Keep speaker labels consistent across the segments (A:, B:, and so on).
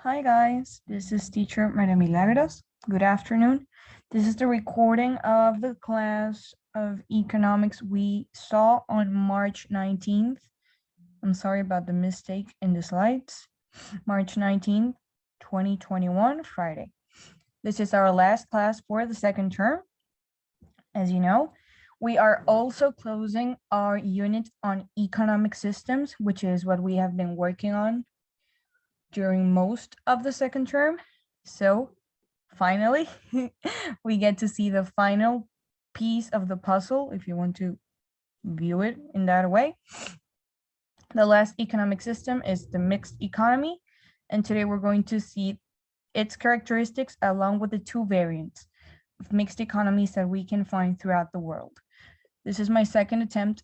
A: Hi guys, this is teacher María Milagros. Good afternoon. This is the recording of the class of economics we saw on March 19th. I'm sorry about the mistake in the slides. March 19th, 2021, Friday. This is our last class for the second term. As you know, we are also closing our unit on economic systems, which is what we have been working on during most of the second term. So finally, we get to see the final piece of the puzzle, if you want to view it in that way. The last economic system is the mixed economy, and today we're going to see its characteristics along with the two variants of mixed economies that we can find throughout the world. This is my second attempt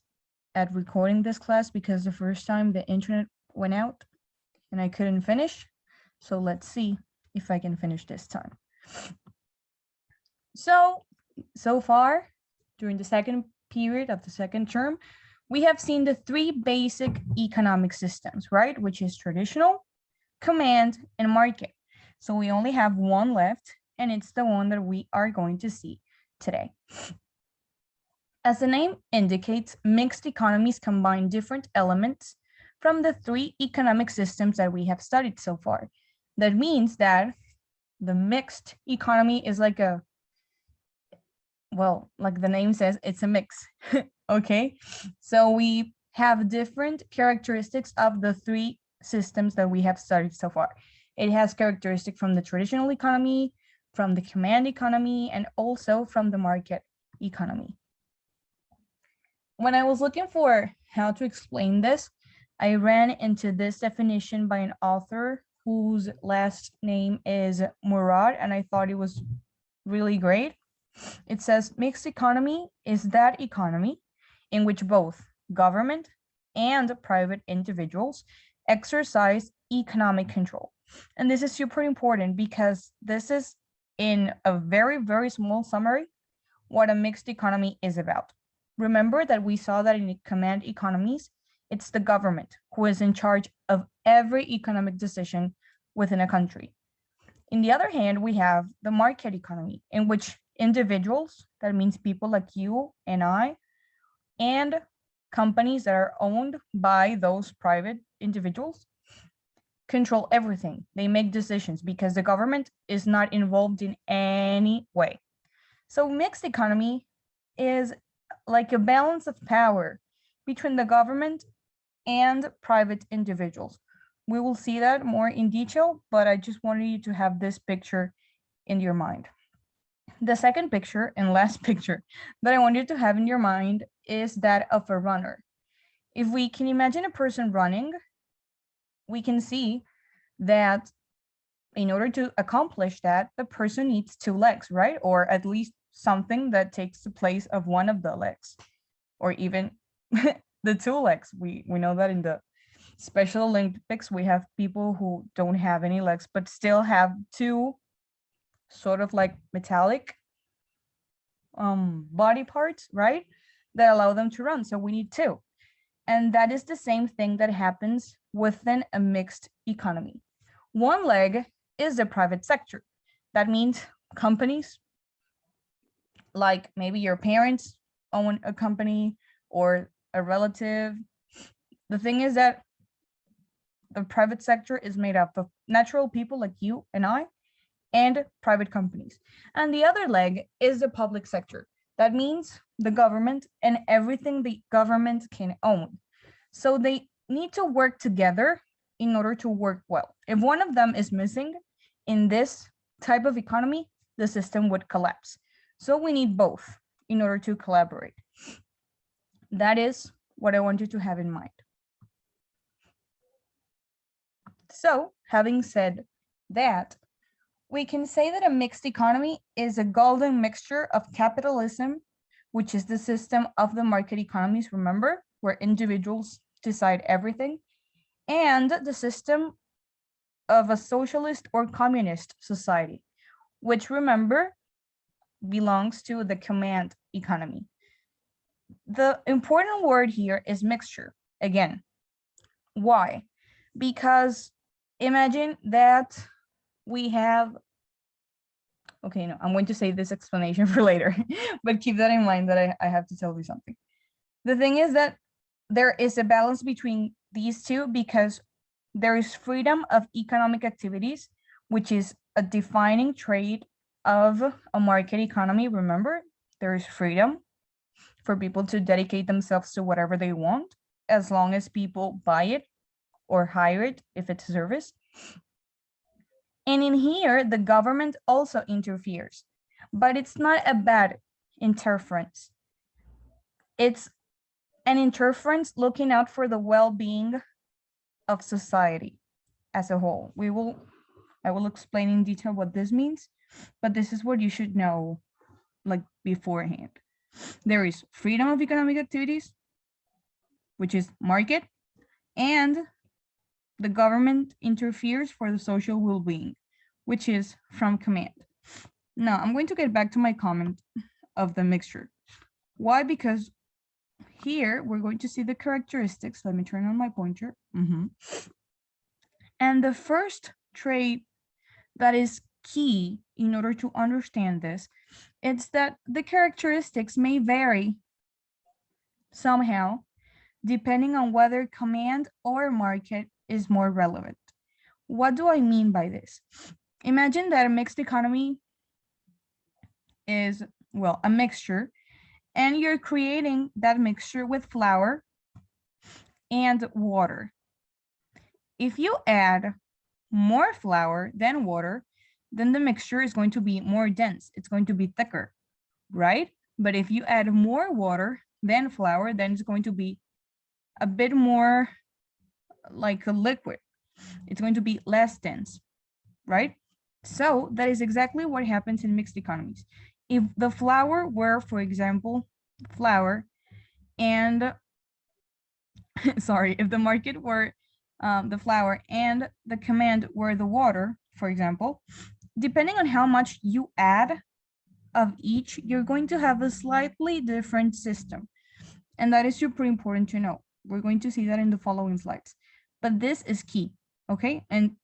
A: at recording this class because the first time the internet went out and I couldn't finish. So let's see if I can finish this time. So far, during the second period of the second term, we have seen the three basic economic systems, right? Which is traditional, command, and market. So we only have one left, and it's the one that we are going to see today. As the name indicates, mixed economies combine different elements from the three economic systems that we have studied so far. That means that the mixed economy is like a, well, like the name says, it's a mix, okay? So we have different characteristics of the three systems that we have studied so far. It has characteristics from the traditional economy, from the command economy, and also from the market economy. When I was looking for how to explain this, I ran into this definition by an author whose last name is Murad, and I thought it was really great. It says, mixed economy is that economy in which both government and private individuals exercise economic control. And this is super important because this is, in a very, very small summary, what a mixed economy is about. Remember that we saw that in command economies, it's the government who is in charge of every economic decision within a country. In the other hand, we have the market economy, in which individuals, that means people like you and I, and companies that are owned by those private individuals, control everything. They make decisions because the government is not involved in any way. So mixed economy is like a balance of power between the government and private individuals. We will see that more in detail, but I just wanted you to have this picture in your mind. The second picture and last picture that I want you to have in your mind is that of a runner. If we can imagine a person running, we can see that in order to accomplish that, the person needs two legs, right? Or at least something that takes the place of one of the legs, or even the two legs. We know that in the Special Olympics, we have people who don't have any legs, but still have two sort of like metallic body parts, right? That allow them to run. So we need two. And that is the same thing that happens within a mixed economy. One leg is the private sector. That means companies, like maybe your parents own a company or a relative. The thing is that the private sector is made up of natural people like you and I and private companies. And the other leg is the public sector. That means the government and everything the government can own. So they need to work together in order to work well. If one of them is missing in this type of economy, the system would collapse. So we need both in order to collaborate. That is what I want you to have in mind. So having said that, we can say that a mixed economy is a golden mixture of capitalism, which is the system of the market economies, remember, where individuals decide everything, and the system of a socialist or communist society, which, remember, belongs to the command economy. The important word here is mixture. Again, why? Because Imagine that we have, okay, no, I'm going to save this explanation for later, but keep that in mind that I have to tell you something. The thing is that there is a balance between these two because there is freedom of economic activities, which is a defining trait of a market economy. Remember, there is freedom for people to dedicate themselves to whatever they want, as long as people buy it or hire it if it's a service. And in here, the government also interferes, but it's not a bad interference. It's an interference looking out for the well-being of society as a whole. I will explain in detail what this means, but this is what you should know like beforehand. There is freedom of economic activities, which is market, and the government interferes for the social well-being, which is from command. Now, I'm going to get back to my comment of the mixture. Why? Because here we're going to see the characteristics. Let me turn on my pointer. And the first trait that is key in order to understand this, it's that the characteristics may vary somehow depending on whether command or market is more relevant. What do I mean by this? Imagine that a mixed economy is, well, a mixture, and you're creating that mixture with flour and water. If you add more flour than water, then the mixture is going to be more dense. It's going to be thicker, right? But if you add more water than flour, then it's going to be a bit more like a liquid. It's going to be less dense, right? So that is exactly what happens in mixed economies. If the flour were, for example, flour and, sorry, if the market were the flour and the command were the water, for example, depending on how much you add of each, you're going to have a slightly different system. And that is super important to know. We're going to see that in the following slides. But this is key, okay? And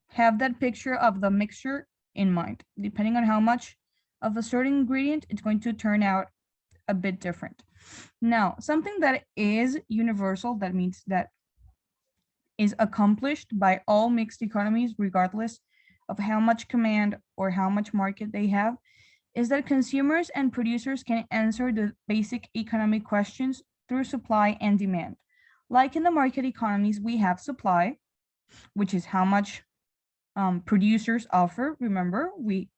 A: have that picture of the mixture in mind. Depending on how much of a certain ingredient, it's going to turn out a bit different. Now, something that is universal, that means that is accomplished by all mixed economies, regardless of how much command or how much market they have, is that consumers and producers can answer the basic economic questions through supply and demand. Like in the market economies, we have supply, which is how much producers offer. Remember,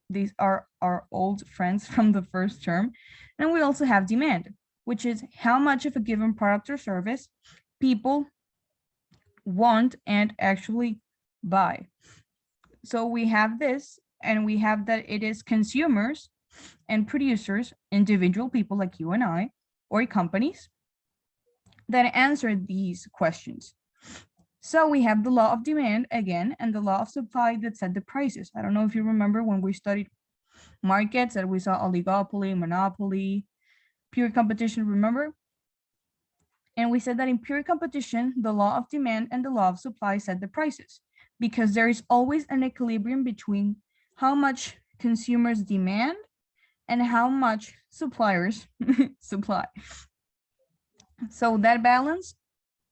A: these are our old friends from the first term. And we also have demand, which is how much of a given product or service people want and actually buy. So we have this, and we have that it is consumers and producers, individual people like you and I, or companies, that answer these questions. So we have the law of demand again, and the law of supply that set the prices. I don't know if you remember when we studied markets that we saw oligopoly, monopoly, pure competition, remember? And we said that in pure competition, the law of demand and the law of supply set the prices, because there is always an equilibrium between how much consumers demand and how much suppliers supply. So that balance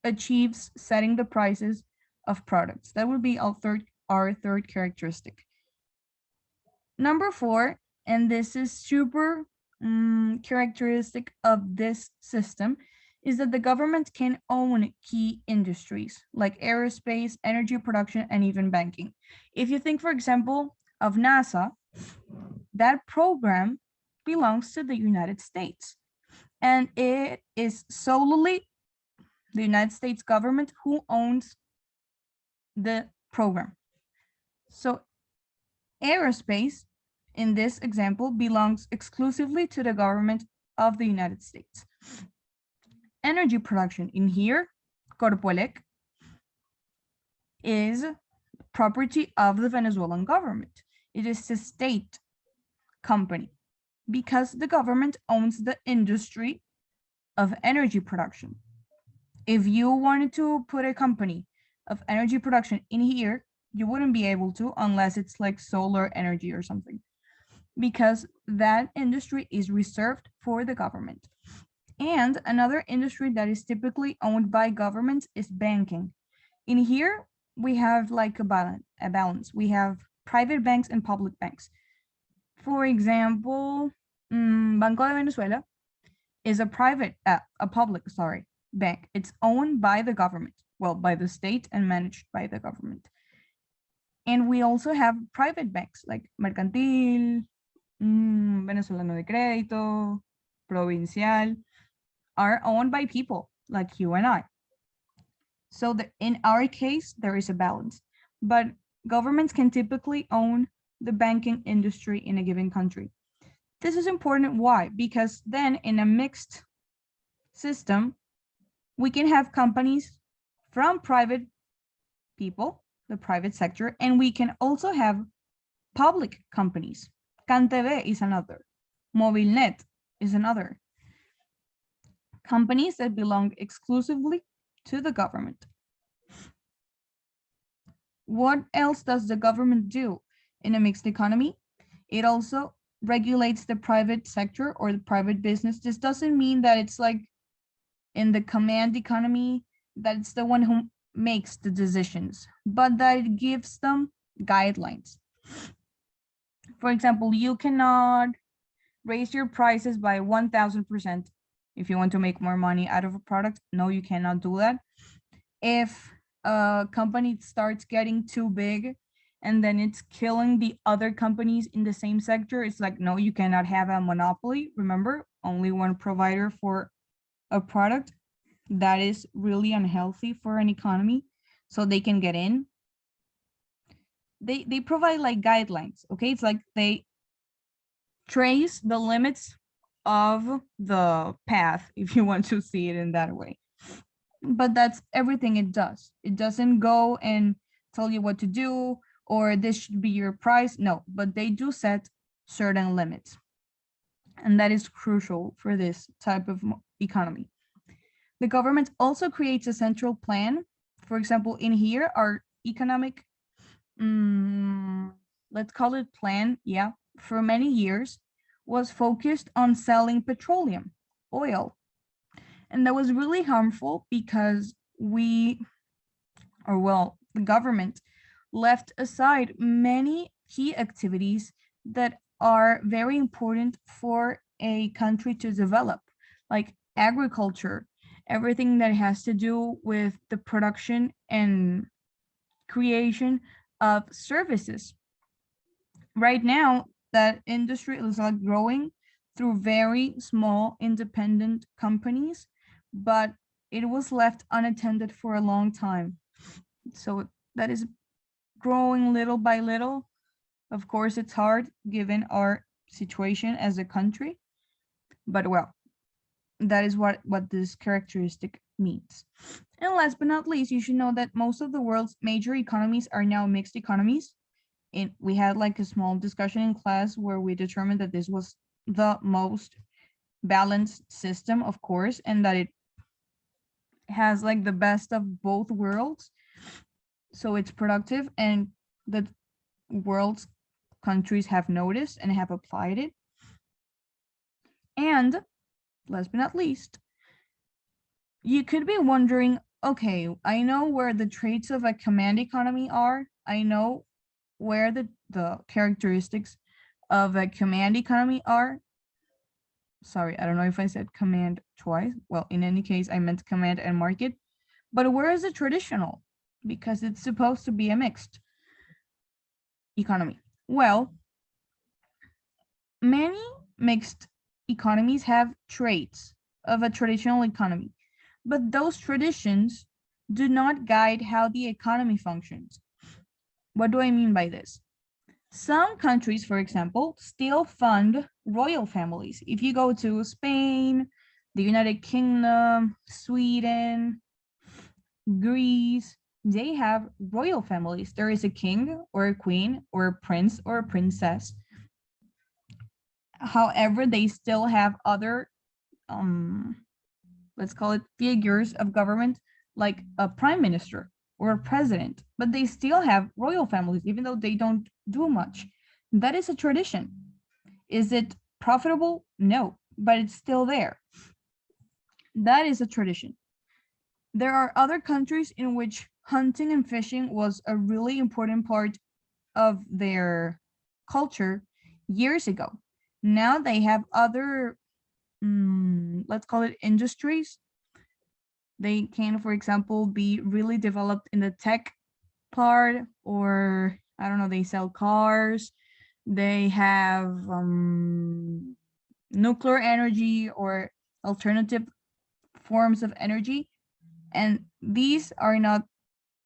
A: achieves setting the prices of products. That would be our third characteristic. Number 4, and this is super characteristic of this system, is that the government can own key industries like aerospace, energy production, and even banking. If you think, for example, of NASA, that program belongs to the United States. And it is solely the United States government who owns the program. So aerospace, in this example, belongs exclusively to the government of the United States. Energy production in here, Corpoelec, is property of the Venezuelan government. It is a state company because the government owns the industry of energy production. If you wanted to put a company of energy production in here, you wouldn't be able to unless it's like solar energy or something, because that industry is reserved for the government. And another industry that is typically owned by governments is banking. In here, we have like a balance. We have private banks and public banks. For example, Banco de Venezuela is a public, bank. It's owned by the government, well, by the state and managed by the government. And we also have private banks like Mercantil, Venezolano de Crédito, Provincial, are owned by people like you and I. So in our case, there is a balance, but governments can typically own the banking industry in a given country. This is important. Why? Because then in a mixed system, we can have companies from private people, the private sector, and we can also have public companies. CanTV is another. Movilnet is another. Companies that belong exclusively to the government. What else does the government do in a mixed economy? It also regulates the private sector or the private business. This doesn't mean that it's like in the command economy, that it's the one who makes the decisions, but that it gives them guidelines. For example, you cannot raise your prices by 1000% if you want to make more money out of a product. No, you cannot do that. If a company starts getting too big and then it's killing the other companies in the same sector, it's like, no, you cannot have a monopoly. Remember, only one provider for a product. That is really unhealthy for an economy, so they can get in. They provide like guidelines, okay? It's like they trace the limits of the path, if you want to see it in that way. But that's everything it does. It doesn't go and tell you what to do or this should be your price. No, but they do set certain limits. And that is crucial for this type of economy. The government also creates a central plan. For example, in here, our economic, let's call it plan, yeah, for many years was focused on selling petroleum, oil. And that was really harmful because the government left aside many key activities that are very important for a country to develop, like agriculture, everything that has to do with the production and creation of services. Right now, that industry is like growing through very small independent companies, but it was left unattended for a long time. So that is growing little by little. Of course, it's hard given our situation as a country, but well, that is what this characteristic means. And last but not least, you should know that most of the world's major economies are now mixed economies. And we had like a small discussion in class where we determined that this was the most balanced system, of course, and that it has like the best of both worlds. So it's productive, and the world's countries have noticed and have applied it. And last but not least, you could be wondering, okay, I know where the traits of a command economy are. I know where the characteristics of a command economy are. Sorry, I don't know if I said command twice. Well, in any case, I meant command and market. But where is the traditional? Because it's supposed to be a mixed economy. Well, many mixed economies have traits of a traditional economy, but those traditions do not guide how the economy functions. What do I mean by this? Some countries, for example, still fund royal families. If you go to Spain, the United Kingdom, Sweden, Greece, they have royal families. There is a king or a queen or a prince or a princess. However, they still have other, let's call it figures of government, like a prime minister or a president, but they still have royal families, even though they don't do much. That is a tradition. Is it profitable? No, but it's still there. That is a tradition. There are other countries in which hunting and fishing was a really important part of their culture years ago. Now they have other, let's call it industries. They can, for example, be really developed in the tech part, or I don't know, they sell cars, they have nuclear energy or alternative forms of energy. And these are not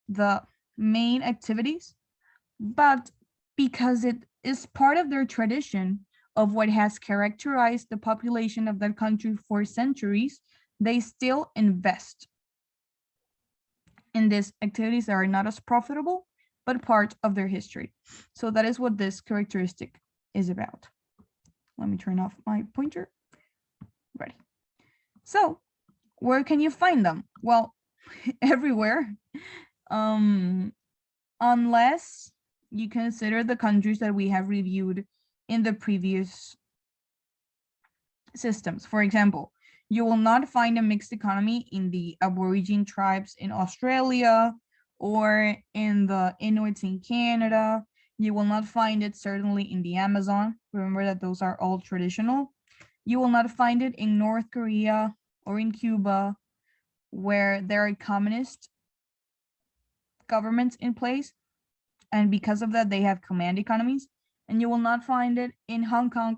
A: the main activities, but because it is part of their tradition of what has characterized the population of that country for centuries, they still invest in these activities that are not as profitable, but part of their history. So that is what this characteristic is about. Let me turn off my pointer. Ready. So where can you find them? Well, everywhere, unless you consider the countries that we have reviewed in the previous systems. For example, you will not find a mixed economy in the Aborigine tribes in Australia or in the Inuits in Canada. You will not find it certainly in the Amazon. Remember that those are all traditional. You will not find it in North Korea or in Cuba, where there are communist governments in place. And because of that, they have command economies. And you will not find it in Hong Kong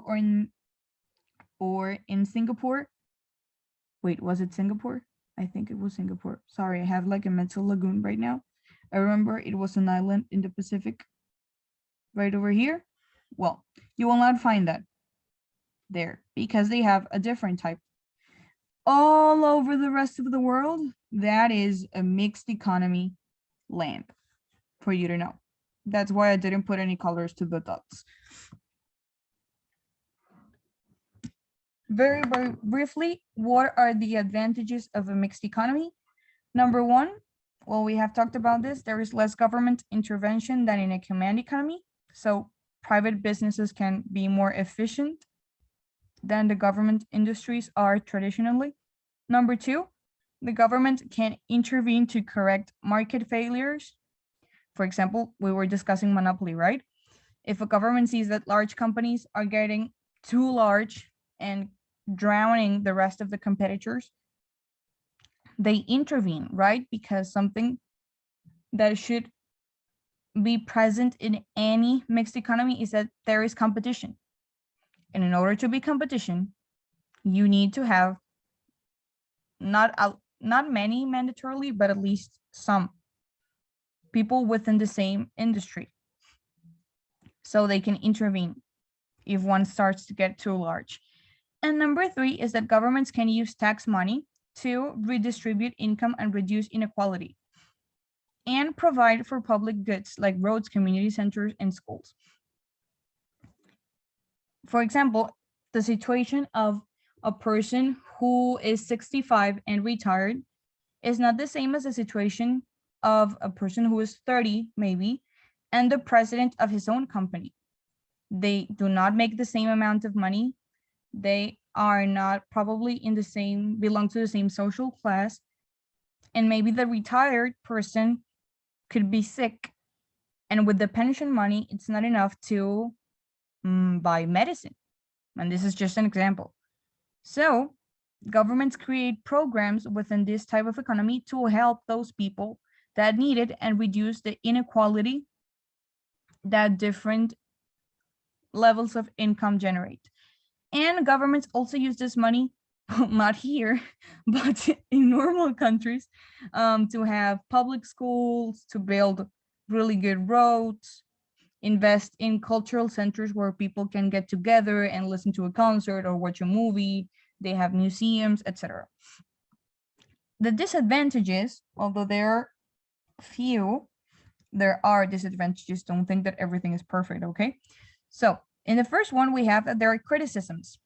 A: or in Singapore. Wait, was it Singapore? I think it was Singapore. Sorry, I have like a mental lagoon right now. I remember it was an island in the Pacific right over here. Well, you will not find that there because they have a different type. All over the rest of the world, that is a mixed economy land, for you to know. That's why I didn't put any colors to the dots. Very, very briefly, what are the advantages of a mixed economy? Number one, well, we have talked about this, there is less government intervention than in a command economy. So private businesses can be more efficient than the government industries are traditionally. Number two, the government can intervene to correct market failures. For example, we were discussing monopoly, right? If a government sees that large companies are getting too large and drowning the rest of the competitors, they intervene, right? Because something that should be present in any mixed economy is that there is competition. And in order to be competition, you need to have not many mandatorily, but at least some people within the same industry. So they can intervene if one starts to get too large. And number three is that governments can use tax money to redistribute income and reduce inequality and provide for public goods like roads, community centers, and schools. For example, the situation of a person who is 65 and retired is not the same as the situation of a person who is 30 maybe and the president of his own company. They do not make the same amount of money. They are not probably in the same, belong to the same social class. And maybe the retired person could be sick. And with the pension money, it's not enough to buy medicine. And this is just an example. So governments create programs within this type of economy to help those people that need it and reduce the inequality that different levels of income generate. And governments also use this money, not here, but in normal countries, to have public schools, to build really good roads, invest in cultural centers where people can get together and listen to a concert or watch a movie. They have museums, etc. The disadvantages, although there are few, there are disadvantages. Don't think that everything is perfect, okay? So in the first one, we have that there are criticisms.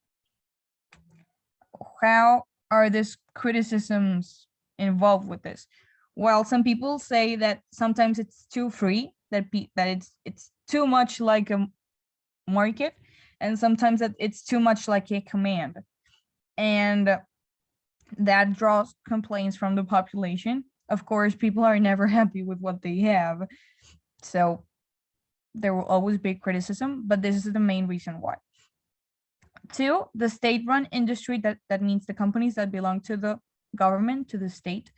A: How are these criticisms involved with this? Well, some people say that sometimes it's too free, that it's too much like a market, and sometimes that it's too much like a command. And that draws complaints from the population. Of course, people are never happy with what they have. So there will always be criticism, but this is the main reason why. Two, the state-run industry, that means the companies that belong to the government, to the state,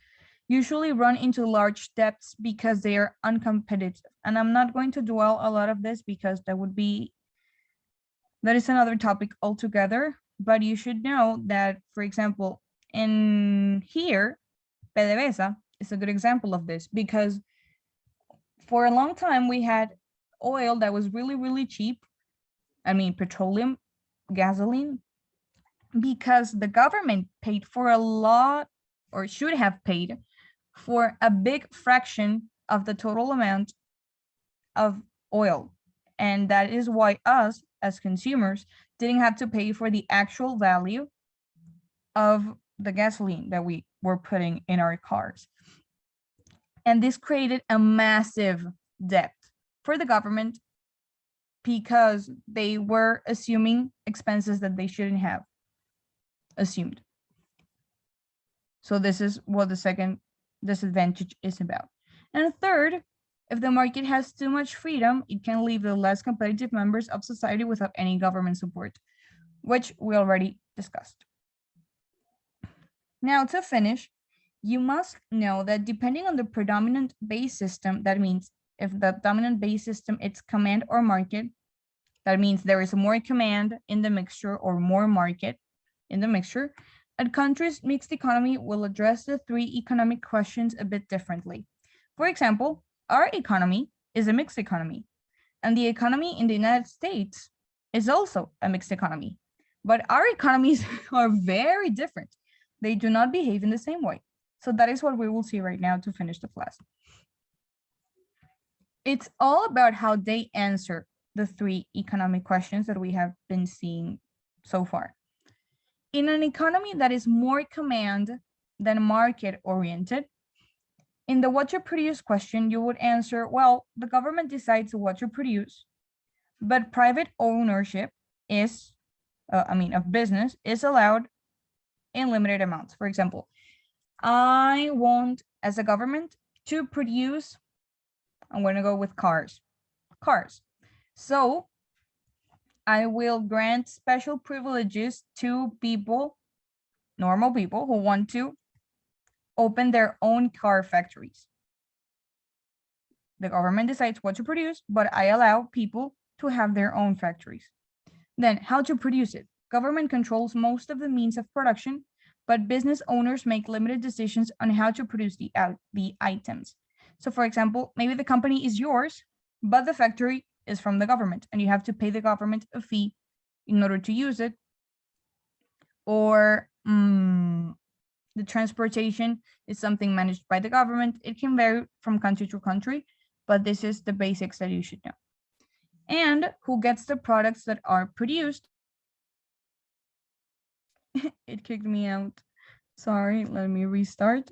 A: usually run into large debts because they are uncompetitive. And I'm not going to dwell a lot of this because that is another topic altogether, but you should know that, for example, in here, PDVSA is a good example of this, because for a long time we had oil that was really, really cheap. I mean, petroleum, gasoline, because the government paid for a lot, or should have paid for a big fraction of the total amount of oil. And that is why us as consumers didn't have to pay for the actual value of the gasoline that we were putting in our cars. And this created a massive debt for the government because they were assuming expenses that they shouldn't have assumed. So this is what the second disadvantage is about. And third, if the market has too much freedom, it can leave the less competitive members of society without any government support, which we already discussed. Now, to finish, you must know that depending on the predominant base system, that means if the dominant base system it's command or market, that means there is more command in the mixture or more market in the mixture, a country's mixed economy will address the three economic questions a bit differently. For example, our economy is a mixed economy, and the economy in the United States is also a mixed economy, but our economies are very different. They do not behave in the same way. So that is what we will see right now to finish the class. It's all about how they answer the three economic questions that we have been seeing so far. In an economy that is more command than market oriented, in the what you produce question, you would answer, well, the government decides what you produce, but private ownership is, of business is allowed in limited amounts. For example, I want, as a government, to produce, I'm going to go with cars. So I will grant special privileges to people, normal people who want to open their own car factories. The government decides what to produce, but I allow people to have their own factories. Then how to produce it. Government controls most of the means of production, but business owners make limited decisions on how to produce the items. So for example, maybe the company is yours, but the factory is from the government and you have to pay the government a fee in order to use it. Or the transportation is something managed by the government. It can vary from country to country, but this is the basics that you should know. And who gets the products that are produced? It kicked me out. Sorry, let me restart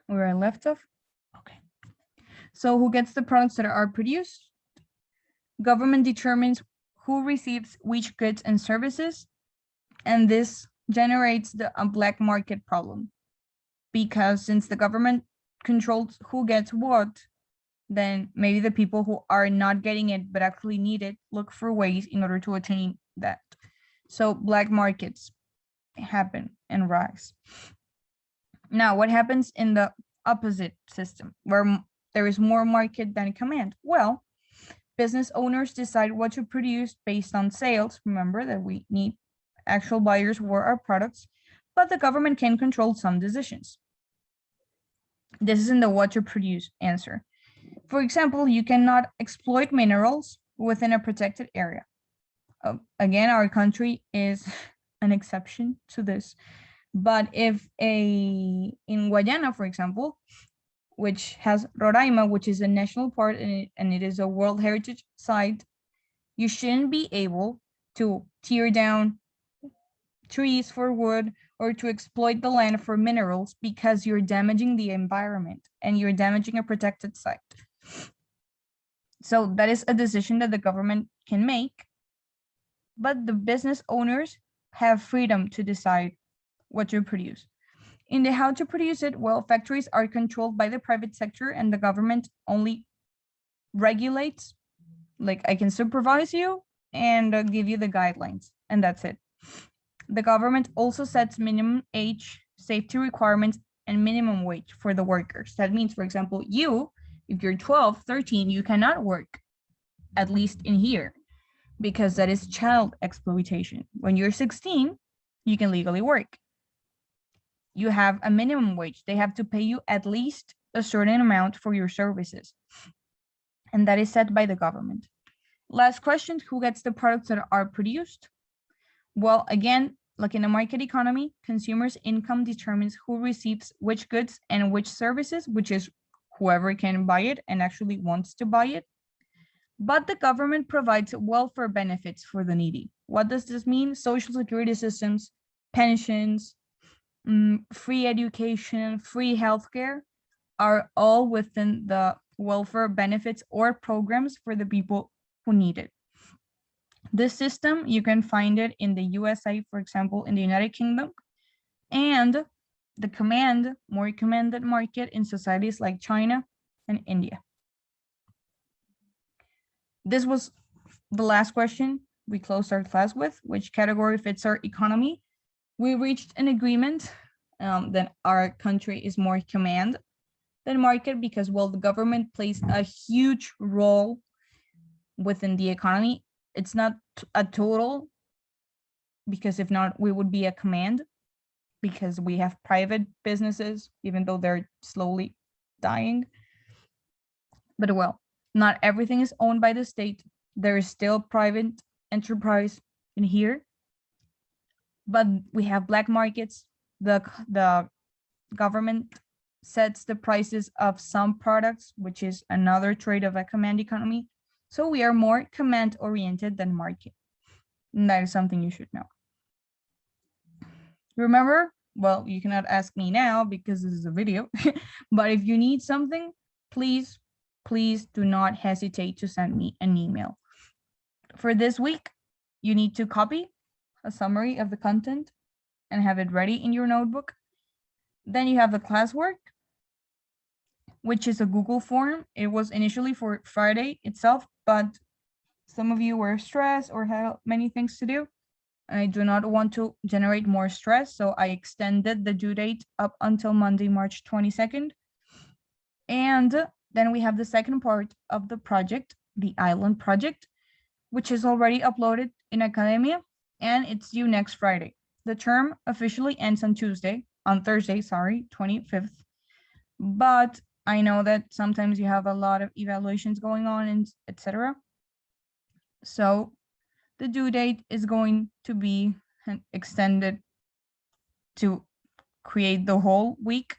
A: where I left off. Okay. So who gets the products that are produced? Government determines who receives which goods and services, and this generates a black market problem, because since the government controls who gets what, then maybe the people who are not getting it but actually need it look for ways in order to attain that. So black markets happen and rise. Now, what happens in the opposite system where there is more market than command? Well, business owners decide what to produce based on sales. Remember that we need actual buyers for our products, but the government can control some decisions. This is in the what to produce answer. For example, you cannot exploit minerals within a protected area. Again, our country is an exception to this. But if in Guyana, for example, which has Roraima, which is a national park and it is a World Heritage Site, you shouldn't be able to tear down trees for wood or to exploit the land for minerals because you're damaging the environment and you're damaging a protected site. So that is a decision that the government can make, but the business owners have freedom to decide what to produce. In the how to produce it, well, factories are controlled by the private sector and the government only regulates, like I can supervise you and give you the guidelines, and that's it. The government also sets minimum age, safety requirements, and minimum wage for the workers. That means, for example, you, if you're 12, 13, you cannot work, at least in here, because that is child exploitation. When you're 16, you can legally work. You have a minimum wage. They have to pay you at least a certain amount for your services. And that is set by the government. Last question, who gets the products that are produced? Well, again, like in a market economy, consumers' income determines who receives which goods and which services, which is whoever can buy it and actually wants to buy it. But the government provides welfare benefits for the needy. What does this mean? Social security systems, pensions, free education, free healthcare are all within the welfare benefits or programs for the people who need it. This system, you can find it in the USA, for example, in the United Kingdom, and the more commanded market in societies like China and India. This was the last question we closed our class with, which category fits our economy. We reached an agreement that our country is more command than market because, well, the government plays a huge role within the economy. It's not a total, because if not, we would be a command, because we have private businesses, even though they're slowly dying. But well, not everything is owned by the state. There is still private enterprise in here, but we have black markets. The government sets the prices of some products, which is another trait of a command economy. So we are more command oriented than market. And that is something you should know. Remember, well, you cannot ask me now because this is a video, but if you need something, please do not hesitate to send me an email. For this week, you need to copy a summary of the content and have it ready in your notebook. Then you have the classwork, which is a Google form. It was initially for Friday itself, but some of you were stressed or had many things to do. And I do not want to generate more stress, so I extended the due date up until Monday, March 22nd. And then we have the second part of the project, the island project, which is already uploaded in Academia, and it's due next Friday. The term officially ends on Thursday, 25th. But I know that sometimes you have a lot of evaluations going on and etc. So the due date is going to be extended to create the whole week.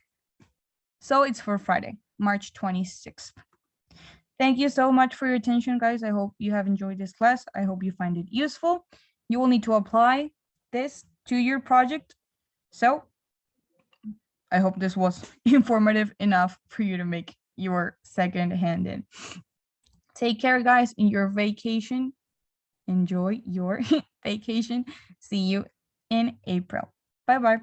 A: So it's for Friday, March 26th. Thank you so much for your attention, guys. I hope you have enjoyed this class. I hope you find it useful. You will need to apply this to your project. So I hope this was informative enough for you to make your second hand in. Take care, guys, in your vacation. Enjoy your vacation. See you in April. Bye-bye.